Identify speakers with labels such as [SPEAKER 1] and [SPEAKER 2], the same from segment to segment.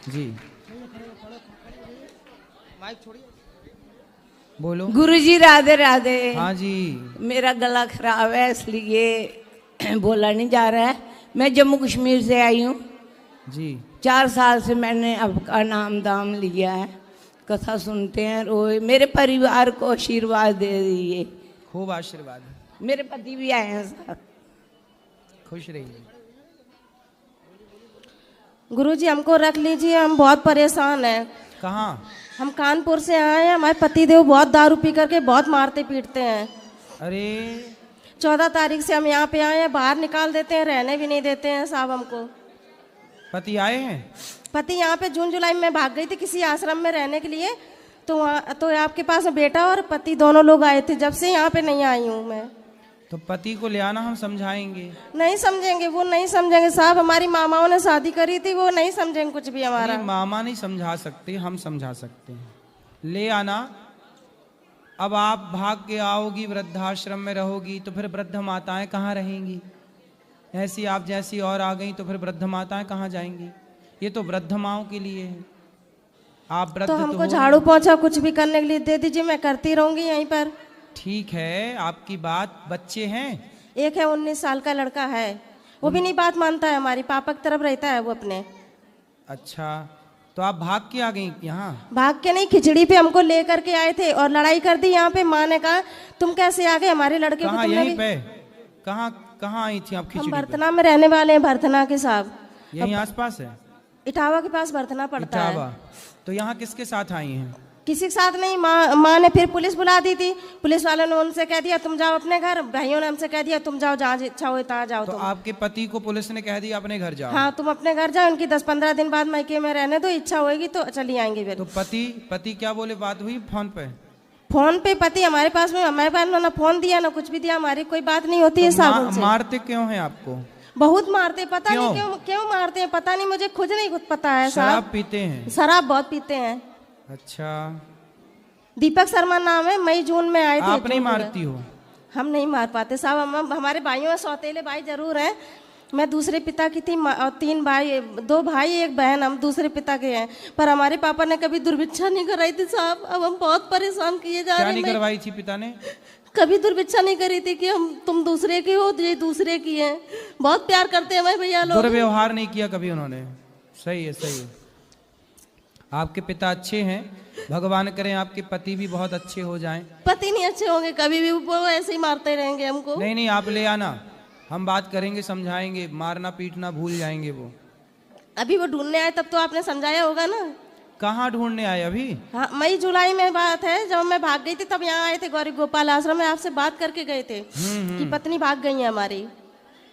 [SPEAKER 1] जी mic छोड़िए, बोलो।
[SPEAKER 2] गुरुजी राधे राधे।
[SPEAKER 1] हाँ जी।
[SPEAKER 2] मेरा गला खराब है इसलिए बोला नहीं जा रहा है। मैं जम्मू कश्मीर से आई हूँ
[SPEAKER 1] जी।
[SPEAKER 2] 4 साल से मैंने आपका नाम दाम लिया है, कथा सुनते हैं रोज। मेरे परिवार को आशीर्वाद दे दीजिए।
[SPEAKER 1] खूब आशीर्वाद।
[SPEAKER 2] मेरे पति भी आए हैं साथ।
[SPEAKER 1] खुश रहिए।
[SPEAKER 3] गुरुजी हमको रख लीजिए, हम बहुत परेशान हैं।
[SPEAKER 1] कहाँ?
[SPEAKER 3] हम कानपुर से आए हैं। हमारे पतिदेव बहुत दारू पी करके बहुत मारते पीटते हैं।
[SPEAKER 1] अरे
[SPEAKER 3] 14 तारीख से हम यहाँ पे आए हैं, बाहर निकाल देते हैं, रहने भी नहीं देते हैं साहब हमको।
[SPEAKER 1] पति आए हैं?
[SPEAKER 3] पति यहाँ पे जून जुलाई में भाग गई थी किसी आश्रम में रहने के लिए, तो आपके पास बेटा और पति दोनों लोग आए थे। जब से यहाँ पे नहीं आई हूँ मैं।
[SPEAKER 1] तो पति को ले आना, हम समझाएंगे।
[SPEAKER 3] नहीं समझेंगे, वो नहीं समझेंगे साहब। हमारी मामाओं ने शादी करी थी, वो नहीं समझेंगे कुछ भी हमारा।
[SPEAKER 1] मामा नहीं समझा सकते, हम समझा सकते हैं। ले आना। अब आप भाग के आओगी, वृद्धाश्रम में रहोगी, तो फिर वृद्ध माताएं कहाँ रहेंगी? ऐसी आप जैसी और आ गई तो फिर वृद्ध माताएं कहाँ जाएंगी? ये तो वृद्ध माओं के लिए है। आप वृद्ध
[SPEAKER 3] तो हमको झाड़ू पोछा कुछ भी करने के लिए दे दीजिए, मैं करती रहूंगी यहीं पर।
[SPEAKER 1] ठीक है, आपकी बात। बच्चे हैं?
[SPEAKER 3] एक है 19 साल का लड़का है, वो भी नहीं बात मानता है, हमारी पापा की तरफ रहता है वो अपने।
[SPEAKER 1] अच्छा, तो आप भाग के आ गई यहाँ?
[SPEAKER 3] भाग के नहीं, खिचड़ी पे हमको ले करके आए थे और लड़ाई कर दी यहाँ पे। माँ ने कहा तुम कैसे आ गए हमारे लड़के को?
[SPEAKER 1] कहाँ?
[SPEAKER 3] तुमने
[SPEAKER 1] यहीं
[SPEAKER 3] भी
[SPEAKER 1] पे? कहाँ कहाँ आई थी आप खिचड़ी
[SPEAKER 3] हम
[SPEAKER 1] पे?
[SPEAKER 3] भरतना में रहने वाले हैं, भरतना के साहब।
[SPEAKER 1] यहीं आसपास है?
[SPEAKER 3] इटावा के पास भरतना पड़ता है।
[SPEAKER 1] इटावा। तो यहाँ किसके साथ आई हैं?
[SPEAKER 3] किसी के साथ नहीं। माँ ने फिर पुलिस बुला दी थी। पुलिस वालों ने उनसे कह दिया तुम जाओ अपने घर। भाइयों ने हमसे कह दिया तुम जाओ, जहाँ इच्छा हो तहाँ जाओ।
[SPEAKER 1] तो आपके पति को पुलिस ने कह दिया अपने घर जाओ?
[SPEAKER 3] हाँ, तुम अपने घर जाओ, इनकी 10-15 दिन बाद मायके में रहने दो, इच्छा होगी तो चली आएंगे फिर।
[SPEAKER 1] तो पति क्या बोले? बात हुई फोन पे?
[SPEAKER 3] फोन पे पति हमारे पास में, हमारे पास ना फोन दिया ना कुछ भी दिया, हमारी कोई बात नहीं होती है साहब उनसे।
[SPEAKER 1] मारते क्यों हैं आपको?
[SPEAKER 3] बहुत मारते, पता नहीं क्यों मारते हैं, पता नहीं, मुझे खुद नहीं खुद पता है साहब।
[SPEAKER 1] शराब पीते हैं?
[SPEAKER 3] शराब बहुत पीते हैं।
[SPEAKER 1] अच्छा।
[SPEAKER 3] दीपक शर्मा नाम है, मई जून में आए थे।
[SPEAKER 1] आप नहीं मारती हो?
[SPEAKER 3] हम नहीं मार पाते साहब। हम हमारे भाइयों में सौतेले भाई जरूर हैं। मैं दूसरे पिता की थी और 3 भाई, 2 भाई 1 बहन, हम दूसरे पिता के हैं। पर हमारे पापा ने कभी दुर्भिक्षा नहीं कराई थी साहब। अब हम बहुत परेशान किए जा रहे हैं।
[SPEAKER 1] क्या नहीं करवाई थी पिता ने?
[SPEAKER 3] कभी दुर्भिक्षा नहीं करी थी कि तुम दूसरे के हो, ये दूसरे की हैं। बहुत प्यार करते हैं भाई भैया लोग।
[SPEAKER 1] दुर्व्यवहार नहीं किया कभी उन्होंने? सही है, सही है। आपके पिता अच्छे हैं, भगवान करें आपके पति भी बहुत अच्छे हो जाएं।
[SPEAKER 3] पति नहीं अच्छे होंगे कभी भी, वो ऐसे ही मारते रहेंगे हमको।
[SPEAKER 1] नहीं, आप ले आना, हम बात करेंगे, समझाएंगे। मारना पीटना भूल जाएंगे वो।
[SPEAKER 3] अभी वो ढूंढने आए तब तो आपने समझाया होगा ना।
[SPEAKER 1] कहाँ ढूंढने आए अभी?
[SPEAKER 3] हाँ, मई जुलाई में बात है, जब मैं भाग गई थी तब यहाँ आए थे गौरी गोपाल आश्रम में, आपसे बात करके गए थे कि पत्नी भाग गई है हमारी।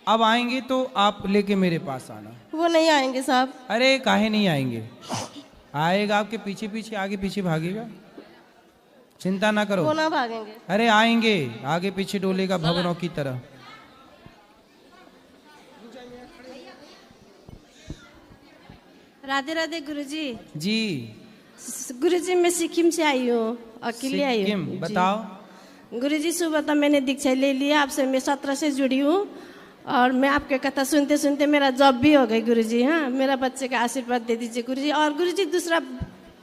[SPEAKER 1] अब आएंगे तो आप लेके मेरे पास आना।
[SPEAKER 3] वो नहीं आएंगे साहब।
[SPEAKER 1] अरे काहे नहीं आएंगे? आएगा, आपके पीछे पीछे, आगे पीछे भागेगा। चिंता ना करो।
[SPEAKER 3] वो ना भागेंगे।
[SPEAKER 1] अरे आएंगे, आगे पीछे डोलेगा भवनों की तरह।
[SPEAKER 4] राधे राधे गुरुजी।
[SPEAKER 1] जी
[SPEAKER 4] गुरुजी मैं सिक्किम से आई हूँ, अकेले आई हूँ।
[SPEAKER 1] सिक्किम, बताओ।
[SPEAKER 4] गुरुजी सुबह तो मैंने दीक्षा ले लिया, आपसे मैं 17 से जुड़ी हूँ और मैं आपके कथा सुनते सुनते मेरा जॉब भी हो गई गुरुजी। हाँ, मेरा बच्चे का आशीर्वाद दे दीजिए गुरुजी। और गुरुजी दूसरा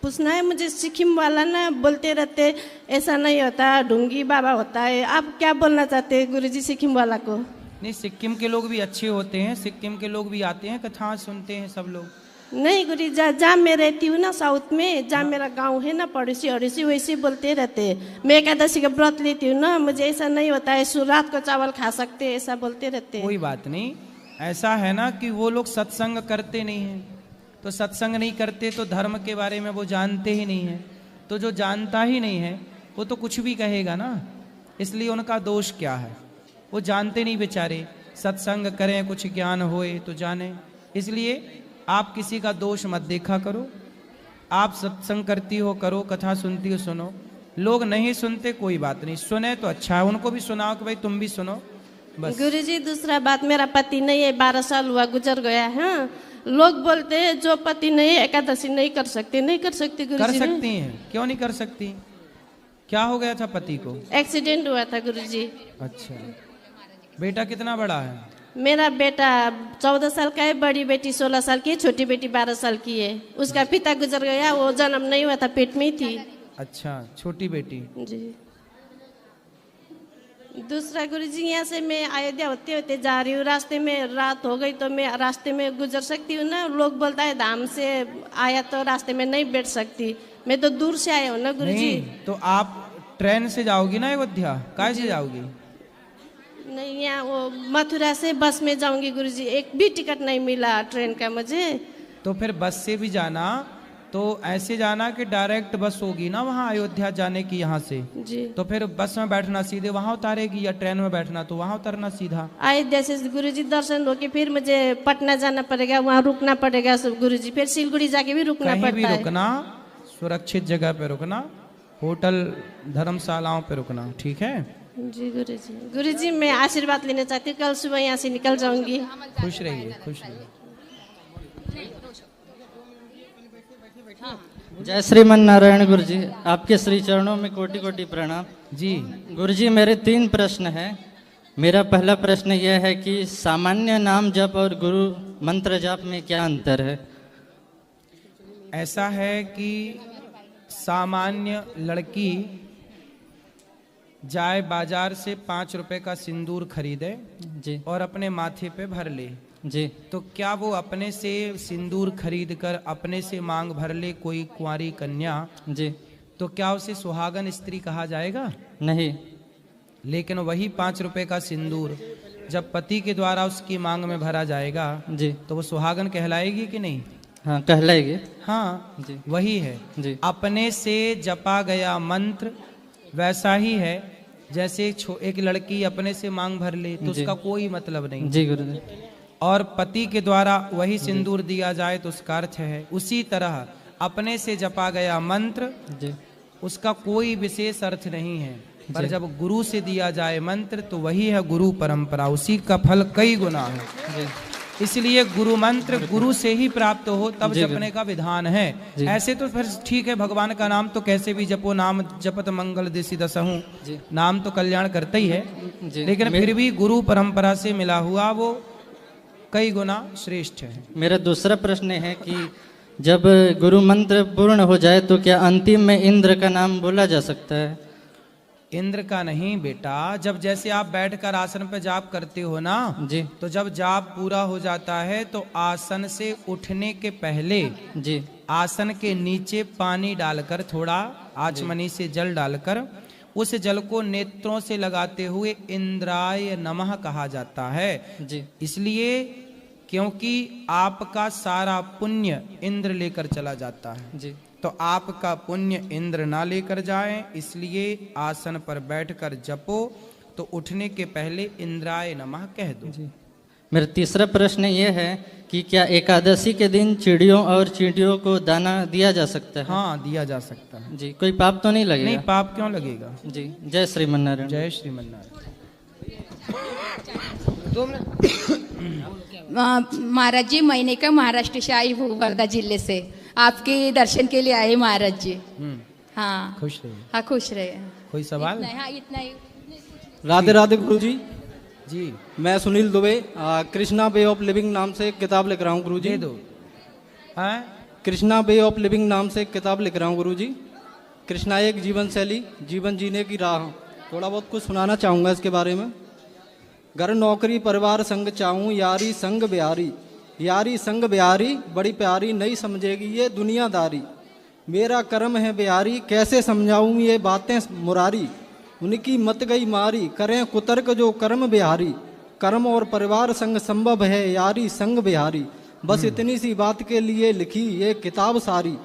[SPEAKER 4] पूछना है मुझे, सिक्किम वाला ना बोलते रहते ऐसा नहीं होता, ढूंगी बाबा होता है। आप क्या बोलना चाहते हैं गुरुजी सिक्किम वाला को?
[SPEAKER 1] नहीं, सिक्किम के लोग भी अच्छे होते हैं, सिक्किम के लोग भी आते हैं, कथा सुनते हैं सब लोग।
[SPEAKER 4] नहीं गुरुजी, जहाँ मैं रहती हूँ ना साउथ में, जहाँ मेरा गांव है ना पड़ोसी अड़ोसी, वैसे बोलते रहते हैं। मैं एकादशी का व्रत लेती हूँ ना, मुझे ऐसा नहीं होता है रात को चावल खा सकते हैं, ऐसा बोलते रहते हैं।
[SPEAKER 1] कोई बात नहीं, ऐसा है ना कि वो लोग सत्संग करते नहीं हैं, तो सत्संग नहीं करते तो धर्म के बारे में वो जानते ही नहीं है। तो जो जानता ही नहीं है वो तो कुछ भी कहेगा ना, इसलिए उनका दोष क्या है? वो जानते नहीं बेचारे। सत्संग करें, कुछ ज्ञान होए तो जाने। इसलिए आप किसी का दोष मत देखा करो। आप सत्संग करती हो करो, कथा सुनती हो सुनो। लोग नहीं सुनते कोई बात नहीं, सुने तो अच्छा है, उनको भी सुनाओ कि भाई तुम भी सुनो बस।
[SPEAKER 4] गुरुजी दूसरा बात, मेरा पति नहीं है, 12 साल हुआ गुजर गया है। लोग बोलते हैं जो पति नहीं है एकादशी नहीं कर सकते। नहीं कर सकते गुरुजी।
[SPEAKER 1] कर सकती हैं, क्यों नहीं कर सकती? क्या हो गया था पति को?
[SPEAKER 4] एक्सीडेंट हुआ था गुरुजी।
[SPEAKER 1] अच्छा, बेटा कितना बड़ा है?
[SPEAKER 4] मेरा बेटा 14 साल का है, बड़ी बेटी 16 साल की है, छोटी बेटी 12 साल की है। उसका पिता गुजर गया, वो जन्म नहीं हुआ था, पेट में ही थी।
[SPEAKER 1] अच्छा, छोटी बेटी।
[SPEAKER 4] जी। दूसरा गुरुजी, यहाँ से मैं अयोध्या होते होते जा रही हूँ, रास्ते में रात हो गई तो मैं रास्ते में गुजर सकती हूँ ना? लोग बोलता है धाम से आया तो रास्ते में नहीं बैठ सकती, मैं तो दूर से आया हूँ ना गुरुजी।
[SPEAKER 1] नहीं, तो आप ट्रेन से जाओगी ना अयोध्या? काय से जाओगी?
[SPEAKER 4] नहीं, यहाँ वो मथुरा से बस में जाऊंगी गुरुजी, एक भी टिकट नहीं मिला ट्रेन का मुझे।
[SPEAKER 1] तो फिर बस से भी जाना, तो ऐसे जाना कि डायरेक्ट बस होगी ना वहाँ अयोध्या जाने की यहाँ से।
[SPEAKER 4] जी।
[SPEAKER 1] तो फिर बस में बैठना सीधे वहाँ उतारेगी, या ट्रेन में बैठना तो वहाँ उतरना सीधा।
[SPEAKER 4] अयोध्या से गुरुजी दर्शन होके फिर मुझे पटना जाना पड़ेगा, वहाँ रुकना पड़ेगा सब गुरुजी, फिर सिलगुड़ी जाके भी रुकना
[SPEAKER 1] कहीं भी
[SPEAKER 4] पड़ता है।
[SPEAKER 1] रुकना, सुरक्षित जगह पे रुकना, होटल धर्मशालाओं पे रुकना, ठीक है?
[SPEAKER 4] जी गुरुजी। गुरुजी मैं आशीर्वाद लेना चाहती हूँ, कल सुबह यहाँ से निकल जाऊंगी।
[SPEAKER 1] खुश रहिए, खुश रहिए।
[SPEAKER 5] जय श्रीमन नारायण गुरुजी, आपके श्री चरणों में कोटि कोटि प्रणाम।
[SPEAKER 1] जी
[SPEAKER 5] गुरुजी, मेरे 3 प्रश्न हैं। मेरा पहला प्रश्न यह है कि सामान्य नाम जप और गुरु मंत्र जप में क्या अंतर है?
[SPEAKER 1] ऐसा है कि सामान्य लड़की जाए बाजार से 5 रुपए का सिंदूर खरीदे
[SPEAKER 5] जी
[SPEAKER 1] और अपने माथे पे भर ले,
[SPEAKER 5] जी।
[SPEAKER 1] तो क्या वो अपने से सिंदूर खरीद कर अपने से मांग भर ले कोई कुंवारी कन्या,
[SPEAKER 5] जी।
[SPEAKER 1] तो क्या उसे सुहागन स्त्री कहा जाएगा?
[SPEAKER 5] नहीं।
[SPEAKER 1] लेकिन वही 5 रुपए का सिंदूर जब पति के द्वारा उसकी मांग में भरा जाएगा
[SPEAKER 5] जी।
[SPEAKER 1] तो वो सुहागन कहलाएगी कि नहीं?
[SPEAKER 5] हाँ, कहलाएगी।
[SPEAKER 1] हाँ
[SPEAKER 5] जी।
[SPEAKER 1] वही है
[SPEAKER 5] जी।
[SPEAKER 1] अपने से जपा गया मंत्र वैसा ही है जैसे एक लड़की अपने से मांग भर ले तो
[SPEAKER 5] जी।
[SPEAKER 1] उसका कोई मतलब नहीं।
[SPEAKER 5] जी गुरुजी।
[SPEAKER 1] और पति के द्वारा वही सिंदूर दिया जाए तो उसका अर्थ है। उसी तरह अपने से जपा गया मंत्र
[SPEAKER 5] जी।
[SPEAKER 1] उसका कोई विशेष अर्थ नहीं है, पर
[SPEAKER 5] जी।
[SPEAKER 1] जब गुरु से दिया जाए मंत्र तो वही है गुरु परंपरा, उसी का फल कई गुना है।
[SPEAKER 5] जी।
[SPEAKER 1] इसलिए गुरु मंत्र गुरु से ही प्राप्त हो तब
[SPEAKER 5] जी,
[SPEAKER 1] जपने का विधान है।
[SPEAKER 5] जी।
[SPEAKER 1] ऐसे तो फिर ठीक है, भगवान का नाम तो कैसे भी जपो, नाम जपत मंगल दिशि दसहूं,
[SPEAKER 5] जी।
[SPEAKER 1] नाम तो कल्याण करता ही है,
[SPEAKER 5] जी।
[SPEAKER 1] लेकिन फिर भी गुरु परंपरा से मिला हुआ वो कई गुना श्रेष्ठ है।
[SPEAKER 5] मेरा दूसरा प्रश्न है कि जब गुरु मंत्र पूर्ण हो जाए तो क्या अंतिम में इंद्र का नाम बोला जा सकता है?
[SPEAKER 1] इंद्र का नहीं बेटा, जब जैसे आप बैठकर आसन पे जाप करते हो ना
[SPEAKER 5] जी।
[SPEAKER 1] तो जब जाप पूरा हो जाता है तो आसन से उठने के पहले
[SPEAKER 5] जी।
[SPEAKER 1] आसन के नीचे पानी डालकर, थोड़ा आचमनी से जल डालकर, उस जल को नेत्रों से लगाते हुए इंद्राय नमः कहा जाता है।
[SPEAKER 5] जी।
[SPEAKER 1] इसलिए क्योंकि आपका सारा पुण्य इंद्र लेकर चला जाता है,
[SPEAKER 5] जी।
[SPEAKER 1] तो आपका पुण्य इंद्र ना लेकर जाए, इसलिए आसन पर बैठकर जपो तो उठने के पहले इंद्राय नमः कह दो।
[SPEAKER 5] जी। मेरा तीसरा प्रश्न ये है कि क्या एकादशी के दिन चिड़ियों और चींटियों को दाना दिया जा सकता है?
[SPEAKER 1] हाँ, दिया जा सकता है।
[SPEAKER 5] जी। कोई पाप तो नहीं लगेगा?
[SPEAKER 1] नहीं, पाप क्यों लगेगा?
[SPEAKER 5] जी। जय श्रीमन नारायण।
[SPEAKER 1] जय श्रीमन नारायण।
[SPEAKER 6] महाराज जी, महीने का महाराष्ट्र से आई हूँ, वर्धा जिले से। आपके दर्शन के लिए आए महाराज जी। हाँ
[SPEAKER 1] खुश रहिए।
[SPEAKER 6] हाँ, खुश रहे।
[SPEAKER 1] कोई सवाल?
[SPEAKER 6] इतना, हाँ, इतना ही।
[SPEAKER 7] राधे राधे गुरुजी।
[SPEAKER 1] जी।
[SPEAKER 7] मैं Sunil Dubey Krishna way of living नाम से एक किताब लिख रहा हूँ गुरुजी।
[SPEAKER 1] दे दो। हाँ?
[SPEAKER 7] कृष्णा वे ऑफ लिविंग नाम से एक किताब लिख रहा हूँ गुरुजी। कृष्णा एक जीवन शैली, जीवन जीने की राह। थोड़ा बहुत कुछ सुनाना चाहूँगा इसके बारे में। घर नौकरी परिवार संग चाहूँ, यारी संग बिहारी, यारी संग बिहारी बड़ी प्यारी, नहीं समझेगी ये दुनियादारी। मेरा कर्म है बिहारी, कैसे समझाऊँ ये बातें मुरारी, उनकी मत गई मारी, करें कुतर्क जो कर्म बिहारी। कर्म और परिवार संग संभव है, यारी संग बिहारी। बस इतनी सी बात के लिए लिखी ये किताब सारी।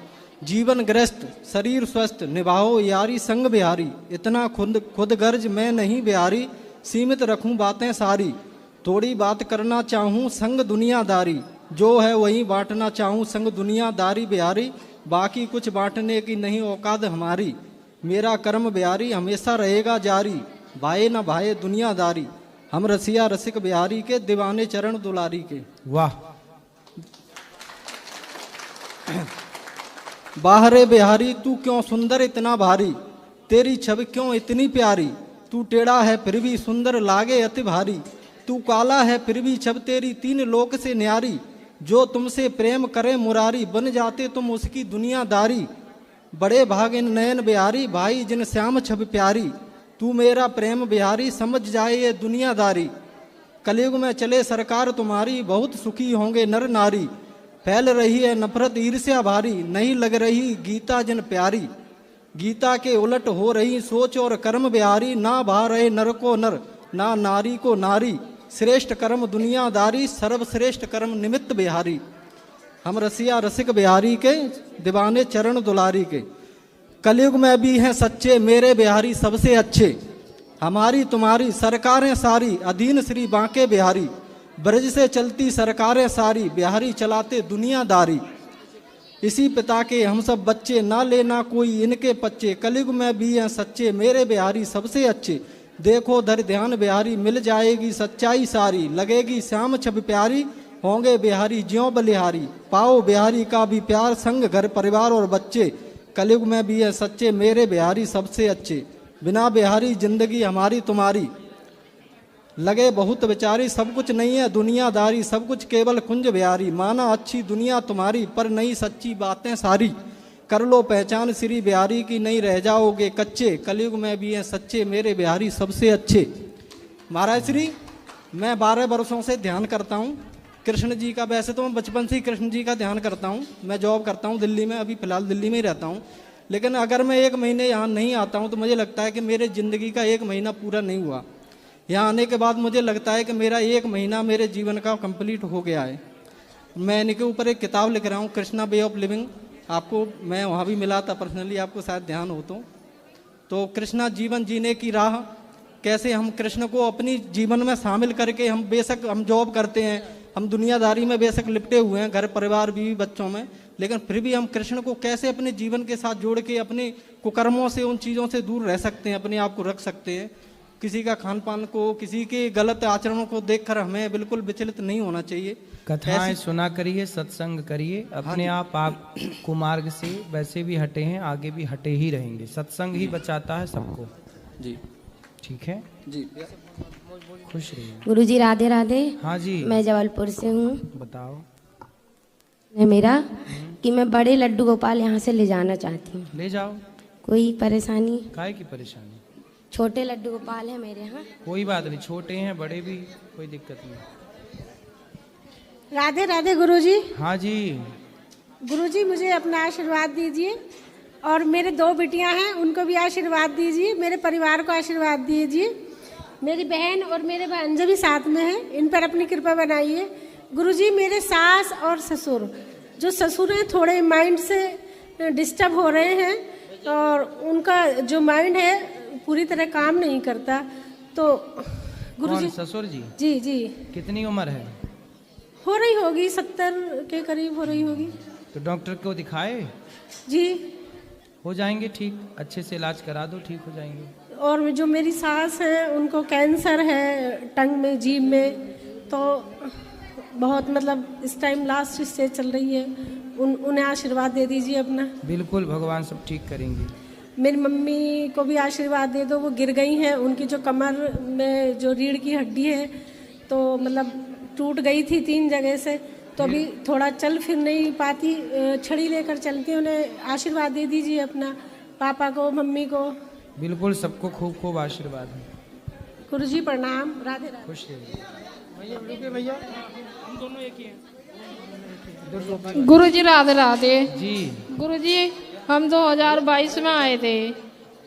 [SPEAKER 7] जीवन ग्रस्त शरीर स्वस्थ, निभाओ यारी संग बिहारी। इतना खुद गर्ज मैं नहीं बिहारी, सीमित रखूं बातें सारी। थोड़ी बात करना चाहूँ संग दुनियादारी, जो है वही बांटना चाहूँ संग दुनियादारी बिहारी। बाकी कुछ बांटने की नहीं औकात हमारी, मेरा कर्म बिहारी हमेशा रहेगा जारी। भाए न भाए दुनियादारी, हम रसिया रसिक बिहारी के, दीवाने चरण दुलारी के।
[SPEAKER 1] वाह।
[SPEAKER 7] बाहरे बिहारी तू क्यों सुंदर इतना भारी, तेरी छवि क्यों इतनी प्यारी। तू टेढ़ा है फिर भी सुंदर लागे अति भारी, तू काला है फिर भी छब तेरी तीन लोक से न्यारी, जो तुमसे प्रेम करे मुरारी, बन जाते तुम उसकी दुनियादारी। बड़े भाग इन नयन बिहारी, भाई जिन श्याम छब प्यारी, तू मेरा प्रेम बिहारी, समझ जाए ये दुनियादारी। कलयुग में चले सरकार तुम्हारी, बहुत सुखी होंगे नर नारी, फैल रही है नफरत ईर्ष्या भारी, नहीं लग रही गीता जिन प्यारी। गीता के उलट हो रही सोच और कर्म बिहारी, ना भा रहे नर को नर, ना नारी को नारी, श्रेष्ठ कर्म दुनियादारी, सर्वश्रेष्ठ कर्म निमित्त बिहारी। हम रसिया रसिक बिहारी के, दीवाने चरण दुलारी के। कलयुग में भी हैं सच्चे मेरे बिहारी सबसे अच्छे, हमारी तुम्हारी सरकारें सारी, अधीन श्री बांके बिहारी, ब्रज से चलती सरकारें सारी, बिहारी चलाते दुनियादारी। इसी पिता के हम सब बच्चे, ना लेना कोई इनके पच्चे, कलयुग में भी हैं सच्चे मेरे बिहारी सबसे अच्छे। देखो धर ध्यान बिहारी, मिल जाएगी सच्चाई सारी, लगेगी श्याम छब प्यारी, होंगे बिहारी ज्यों बलिहारी। पाओ बिहारी का भी प्यार, संग घर परिवार और बच्चे, कलयुग में भी है सच्चे मेरे बिहारी सबसे अच्छे। बिना बिहारी जिंदगी हमारी तुम्हारी, लगे बहुत बेचारी, सब कुछ नहीं है दुनियादारी, सब कुछ केवल कुंज बिहारी। माना अच्छी दुनिया तुम्हारी, पर नहीं सच्ची बातें सारी, कर लो पहचान श्री बिहारी की, नहीं रह जाओगे कच्चे, कलयुग में भी हैं सच्चे मेरे बिहारी सबसे अच्छे। महाराज श्री, मैं 12 वर्षों से ध्यान करता हूँ कृष्ण जी का। वैसे तो मैं बचपन से ही कृष्ण जी का ध्यान करता हूँ। मैं जॉब करता हूँ दिल्ली में, अभी फ़िलहाल दिल्ली में ही रहता हूँ। लेकिन अगर मैं 1 महीने यहाँ नहीं आता हूँ तो मुझे लगता है कि मेरे ज़िंदगी का 1 महीना पूरा नहीं हुआ। यहाँ आने के बाद मुझे लगता है कि मेरा 1 महीना मेरे जीवन का कंप्लीट हो गया है। मैं इनके ऊपर एक किताब लिख रहा हूँ, कृष्णा वे ऑफ लिविंग। आपको मैं वहाँ भी मिला था पर्सनली, आपको शायद ध्यान हो तो कृष्णा जीवन जीने की राह, कैसे हम कृष्ण को अपनी जीवन में शामिल करके, हम बेशक हम जॉब करते हैं, हम दुनियादारी में बेशक लिपटे हुए हैं, घर परिवार बीवी बच्चों में, लेकिन फिर भी हम कृष्ण को कैसे अपने जीवन के साथ जोड़ के अपने कुकर्मों से, उन चीज़ों से दूर रह सकते हैं, अपने आप को रख सकते हैं। किसी का खान पान को, किसी के गलत आचरणों को देखकर हमें बिल्कुल विचलित नहीं होना चाहिए।
[SPEAKER 1] कथाएं सुना करिए, सत्संग करिए, अपने आप कुमार्ग से वैसे भी हटे हैं, आगे भी हटे ही रहेंगे। सत्संग ही बचाता है सबको
[SPEAKER 7] जी।
[SPEAKER 1] ठीक है
[SPEAKER 7] जी,
[SPEAKER 1] खुश रहिए।
[SPEAKER 8] गुरु जी राधे राधे।
[SPEAKER 1] हाँ जी,
[SPEAKER 8] मैं जबलपुर से हूँ।
[SPEAKER 1] बताओ।
[SPEAKER 8] है मेरा कि मैं बड़े लड्डू गोपाल यहाँ से ले जाना चाहती हूँ।
[SPEAKER 1] ले जाओ।
[SPEAKER 8] कोई परेशानी?
[SPEAKER 1] काहे की परेशानी?
[SPEAKER 8] छोटे लड्डू गोपाल है मेरे यहाँ।
[SPEAKER 1] कोई बात नहीं, छोटे हैं बड़े भी, कोई दिक्कत नहीं।
[SPEAKER 4] राधे राधे गुरुजी।
[SPEAKER 1] हाँ जी।
[SPEAKER 4] गुरुजी मुझे अपना आशीर्वाद दीजिए, और मेरे 2 बिटियां हैं उनको भी आशीर्वाद दीजिए, मेरे परिवार को आशीर्वाद दीजिए। मेरी बहन और मेरे भांजे भी साथ में हैं, इन पर अपनी कृपा बनाइए। गुरुजी मेरे सास और ससुर, जो ससुर हैं थोड़े माइंड से डिस्टर्ब हो रहे हैं, और उनका जो माइंड है पूरी तरह काम नहीं करता। तो गुरुजी।
[SPEAKER 1] ससुर जी?
[SPEAKER 4] जी जी।
[SPEAKER 1] कितनी उम्र है?
[SPEAKER 4] हो रही होगी 70 के करीब हो रही होगी।
[SPEAKER 1] तो डॉक्टर को दिखाए? जी। हो जाएंगे ठीक, अच्छे से इलाज करा दो, ठीक हो जाएंगे।
[SPEAKER 4] और जो मेरी सास है उनको कैंसर है टंग में, जीभ में, तो बहुत मतलब इस टाइम लास्ट स्टेज चल रही है। उन्हें आशीर्वाद दे दीजिए अपना।
[SPEAKER 1] बिल्कुल, भगवान सब ठीक करेंगे।
[SPEAKER 4] मेरी मम्मी को भी आशीर्वाद दे दो, वो गिर गई हैं, उनकी जो कमर में जो रीढ़ की हड्डी है तो मतलब टूट गई थी 3 जगह से, तो अभी थोड़ा चल फिर नहीं पाती, छड़ी लेकर चलती। उन्हें आशीर्वाद दे दीजिए अपना, पापा को, मम्मी को।
[SPEAKER 1] बिल्कुल, सबको खूब खूब आशीर्वाद है।
[SPEAKER 4] गुरुजी प्रणाम। राधे राधे।
[SPEAKER 1] खुश रहिए।
[SPEAKER 9] भैया हम दोनों एक ही हैं। गुरुजी राधे राधे
[SPEAKER 1] जी।
[SPEAKER 9] गुरुजी हम 2022 में आए थे,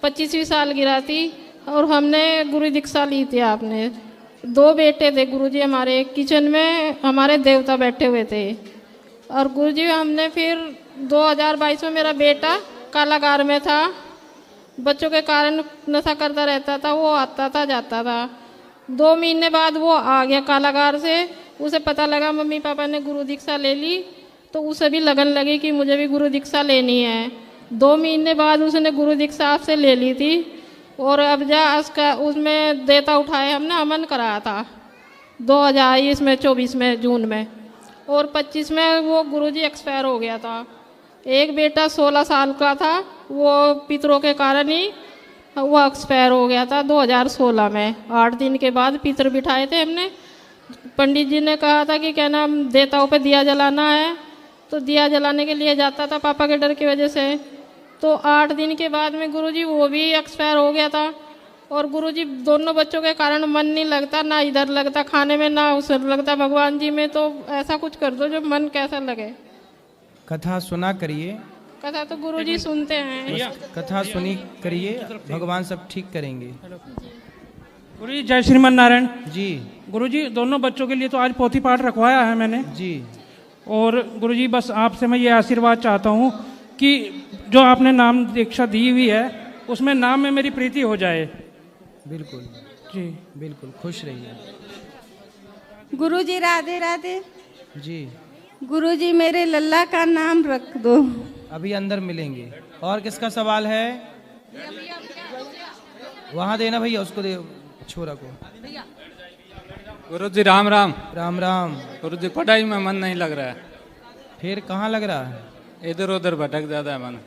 [SPEAKER 9] 25वीं सालगिरह थी, और हमने गुरु दीक्षा ली थी। आपने 2 बेटे थे गुरुजी हमारे, किचन में हमारे देवता बैठे हुए थे। और गुरुजी हमने फिर 2022 में मेरा बेटा कारागार में था, बच्चों के कारण नशा करता रहता था, वो आता था जाता था। 2 महीने बाद वो आ गया कारागार से। उसे पता लगा मम्मी पापा ने गुरु दीक्षा ले ली, तो उसे भी लगन लगी कि मुझे भी गुरु दीक्षा लेनी है। 2 महीने बाद उसने गुरु दीक्षा आपसे ले ली थी, और अब जा उसका उसमें देता उठाए हमने अमन कराया था 2024 में जून में, और 25 में वो गुरुजी एक्सपायर हो गया था। एक बेटा 16 साल का था, वो पितरों के कारण ही वो एक्सपायर हो गया था 2016 में। 8 दिन के बाद पितर बिठाए थे हमने, पंडित जी ने कहा था कि क्या नाम देवताओं पे दिया जलाना है, तो दिया जलाने के लिए जाता था पापा के डर की वजह से। तो 8 दिन के बाद में गुरुजी वो भी एक्सपायर हो गया था। और गुरुजी दोनों बच्चों के कारण मन नहीं लगता, ना इधर लगता खाने में ना उधर लगता भगवान जी में। तो ऐसा कुछ कर दो जो मन कैसा लगे।
[SPEAKER 1] कथा सुना करिए,
[SPEAKER 9] कथा तो गुरुजी सुनते हैं।
[SPEAKER 1] कथा सुनी करिए, भगवान सब ठीक करेंगे।
[SPEAKER 10] गुरुजी जय श्रीमन नारायण
[SPEAKER 1] जी।
[SPEAKER 10] गुरुजी दोनों बच्चों के लिए तो आज पोथी पाठ रखवाया है मैंने
[SPEAKER 1] जी।
[SPEAKER 10] और गुरुजी बस आपसे मैं ये आशीर्वाद चाहता हूँ कि जो आपने नाम दीक्षा दी हुई है उसमें नाम में मेरी प्रीति हो जाए।
[SPEAKER 1] बिल्कुल
[SPEAKER 10] जी
[SPEAKER 1] बिल्कुल, खुश रहिए।
[SPEAKER 2] गुरुजी राधे राधे।
[SPEAKER 1] जी।
[SPEAKER 2] गुरुजी मेरे लल्ला का नाम रख दो।
[SPEAKER 1] अभी अंदर मिलेंगे। और किसका सवाल है? वहां देना भैया, उसको दे, छोरा को।
[SPEAKER 11] गुरुजी राम राम।
[SPEAKER 1] राम राम।
[SPEAKER 11] गुरुजी पढ़ाई में मन नहीं लग रहा है।
[SPEAKER 1] फिर कहाँ लग रहा है?
[SPEAKER 11] इधर उधर भटक जाता है मन।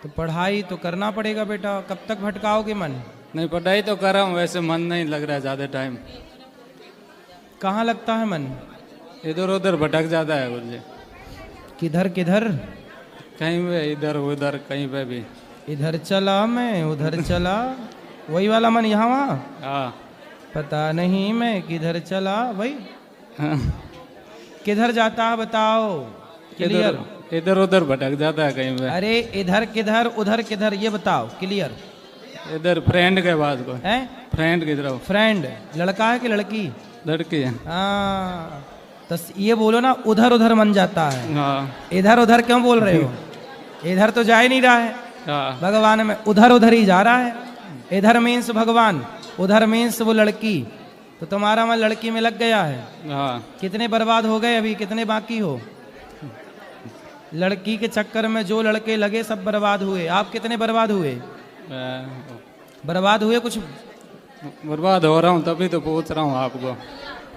[SPEAKER 1] तो पढ़ाई तो करना पड़ेगा बेटा, कब तक भटकाओगे मन?
[SPEAKER 11] नहीं, पढ़ाई तो कर रहा हूँ, वैसे मन नहीं लग रहा है ज्यादा टाइम।
[SPEAKER 1] कहाँ लगता है मन?
[SPEAKER 11] इधर उधर भटक जाता है गुरुजी।
[SPEAKER 1] किधर किधर?
[SPEAKER 11] कहीं पे इधर उधर, कहीं पे भी।
[SPEAKER 1] इधर चला मैं उधर चला, वही वाला मन यहाँ वहाँ?
[SPEAKER 11] हाँ।
[SPEAKER 1] पता नहीं मैं किधर चला भाई। किधर जाता है बताओ, क्लियर।
[SPEAKER 11] इधर उधर भटक जाता है कहीं पे।
[SPEAKER 1] अरे इधर किधर उधर किधर, ये बताओ क्लियर।
[SPEAKER 11] इधर फ्रेंड के पास को
[SPEAKER 1] है।
[SPEAKER 11] फ्रेंड की तरफ।
[SPEAKER 1] फ्रेंड लड़का है कि लड़की?
[SPEAKER 11] लड़की है।
[SPEAKER 1] हाँ, तो ये बोलो ना, उधर उधर मन जाता है।
[SPEAKER 11] हाँ।
[SPEAKER 1] इधर उधर क्यों बोल रहे हो? इधर तो जा ही नहीं रहा है।
[SPEAKER 11] हाँ।
[SPEAKER 1] भगवान में उधर उधर ही जा रहा है। इधर मीन्स भगवान, उधर मीन्स वो लड़की। तो तुम्हारा मन लड़की में लग गया है।
[SPEAKER 11] हाँ।
[SPEAKER 1] कितने बर्बाद हो गए, अभी कितने बाकी हो? लड़की के चक्कर में जो लड़के लगे सब बर्बाद हुए। आप कितने बर्बाद हुए? बर्बाद हुए? कुछ
[SPEAKER 11] बर्बाद हो रहा हूँ, तभी तो पूछ रहा हूँ आपको।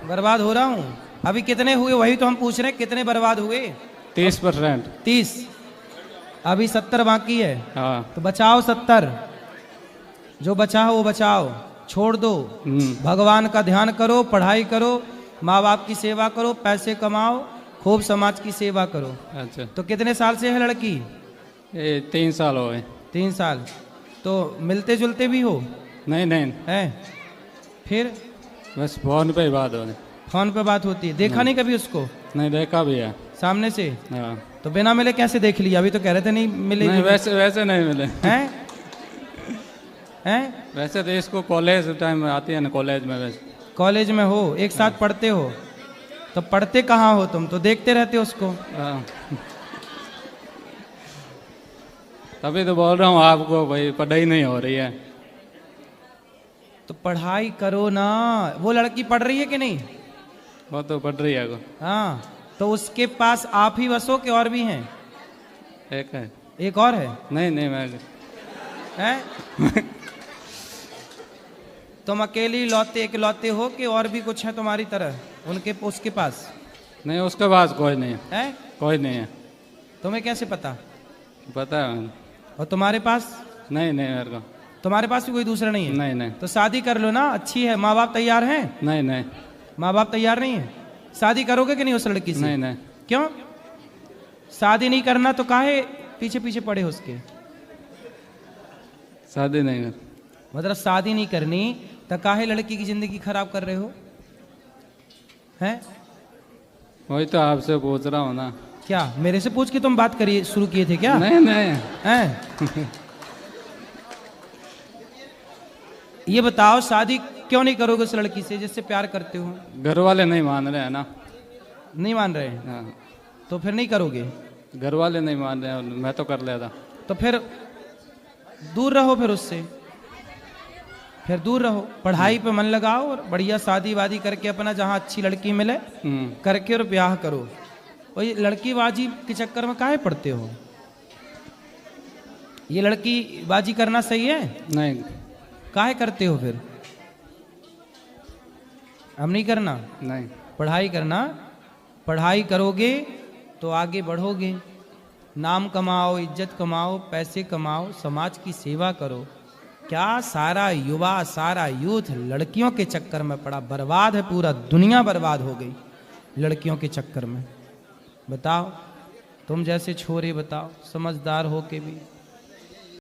[SPEAKER 1] बर्बाद हो रहा हूँ? अभी कितने हुए वही तो हम पूछ रहे हैं, कितने बर्बाद हुए?
[SPEAKER 11] 30%।
[SPEAKER 1] 30, अभी 70 बाकी है।
[SPEAKER 11] हाँ।
[SPEAKER 1] तो बचाओ 70, जो बचा हो वो बचाओ, छोड़ दो। भगवान का ध्यान करो, पढ़ाई करो, माँ बाप की सेवा करो, पैसे कमाओ, खूब समाज की सेवा करो।
[SPEAKER 11] अच्छा।
[SPEAKER 1] तो कितने साल से है लड़की?
[SPEAKER 11] 3 साल हो गए।
[SPEAKER 1] 3 साल। तो मिलते जुलते भी हो?
[SPEAKER 11] नहीं नहीं
[SPEAKER 1] है। फिर
[SPEAKER 11] बस फोन पे ही बात हो रही।
[SPEAKER 1] फोन पे बात होती है? देखा नहीं कभी उसको?
[SPEAKER 11] नहीं, देखा भी है
[SPEAKER 1] सामने से।
[SPEAKER 11] हाँ।
[SPEAKER 1] तो बिना मिले कैसे देख लिया? अभी तो कह रहे थे नहीं मिले।
[SPEAKER 11] नहीं, वैसे नहीं मिले
[SPEAKER 1] हैं? हैं?
[SPEAKER 11] वैसे तो इसको कॉलेज टाइम में आती है ना, कॉलेज में। वैसे
[SPEAKER 1] कॉलेज में हो, एक साथ पढ़ते हो? तो पढ़ते कहाँ हो तुम? तो देखते रहते हो उसको।
[SPEAKER 11] हाँ। तभी तो बोल रहा हूँ आपको भाई, पढ़ाई नहीं हो रही है।
[SPEAKER 1] तो पढ़ाई करो ना। वो लड़की पढ़ रही है कि नहीं?
[SPEAKER 11] वो तो पढ़ रही है।
[SPEAKER 1] हाँ, तो उसके पास आप ही बसो कि और भी हैं?
[SPEAKER 11] एक है।
[SPEAKER 1] एक और है?
[SPEAKER 11] नहीं नहीं, मैं
[SPEAKER 1] हैं? तुम अकेली लौते इकलौते हो कि और भी कुछ है तुम्हारी तरह उनके उसके पास?
[SPEAKER 11] नहीं, उसके पास कोई नहीं
[SPEAKER 1] है।
[SPEAKER 11] कोई नहीं है।
[SPEAKER 1] तुम्हें कैसे पता?
[SPEAKER 11] पता है।
[SPEAKER 1] और तुम्हारे पास?
[SPEAKER 11] नहीं नहीं, मेरे को।
[SPEAKER 1] तुम्हारे पास भी कोई दूसरा नहीं है?
[SPEAKER 11] नहीं नहीं।
[SPEAKER 1] तो शादी कर लो ना, अच्छी है। माँ बाप तैयार हैं?
[SPEAKER 11] नहीं नहीं।
[SPEAKER 1] माँ बाप तैयार नहीं है? शादी करोगे कि नहीं उस लड़की से?
[SPEAKER 11] नहीं नहीं।
[SPEAKER 1] क्यों? शादी नहीं करना तो काहे पीछे पीछे पड़े हो उसके?
[SPEAKER 11] शादी नहीं कर।
[SPEAKER 1] मतलब शादी नहीं करनी तो काहे लड़की की जिंदगी खराब कर रहे हो? हैं?
[SPEAKER 11] वही तो आपसे पूछ रहा हूँ ना।
[SPEAKER 1] क्या मेरे से पूछ के तुम बात करिए शुरू किए थे क्या?
[SPEAKER 11] नहीं नहीं।
[SPEAKER 1] हैं? ये बताओ, शादी क्यों नहीं करोगे उस लड़की से जिससे प्यार करते हो?
[SPEAKER 11] घर वाले नहीं मान रहे हैं ना।
[SPEAKER 1] नहीं मान रहे?
[SPEAKER 11] हाँ।
[SPEAKER 1] तो फिर नहीं करोगे?
[SPEAKER 11] घर वाले नहीं मान रहे हैं, मैं तो कर लेता।
[SPEAKER 1] तो फिर दूर रहो, फिर उससे फिर दूर रहो। पढ़ाई पे मन लगाओ और बढ़िया शादी वादी करके अपना जहाँ अच्छी लड़की मिले करके और ब्याह करो। और ये लड़की बाजी के चक्कर में काहे पड़ते हो? ये लड़की बाजी करना सही है?
[SPEAKER 11] नहीं।
[SPEAKER 1] काहे करते हो फिर? हम नहीं करना?
[SPEAKER 11] नहीं।
[SPEAKER 1] पढ़ाई करना। पढ़ाई करोगे तो आगे बढ़ोगे, नाम कमाओ, इज्जत कमाओ, पैसे कमाओ, समाज की सेवा करो। क्या सारा युवा, सारा यूथ लड़कियों के चक्कर में पड़ा, बर्बाद है, पूरा दुनिया बर्बाद हो गई लड़कियों के चक्कर में। बताओ, तुम जैसे छोरे बताओ, समझदार हो के भी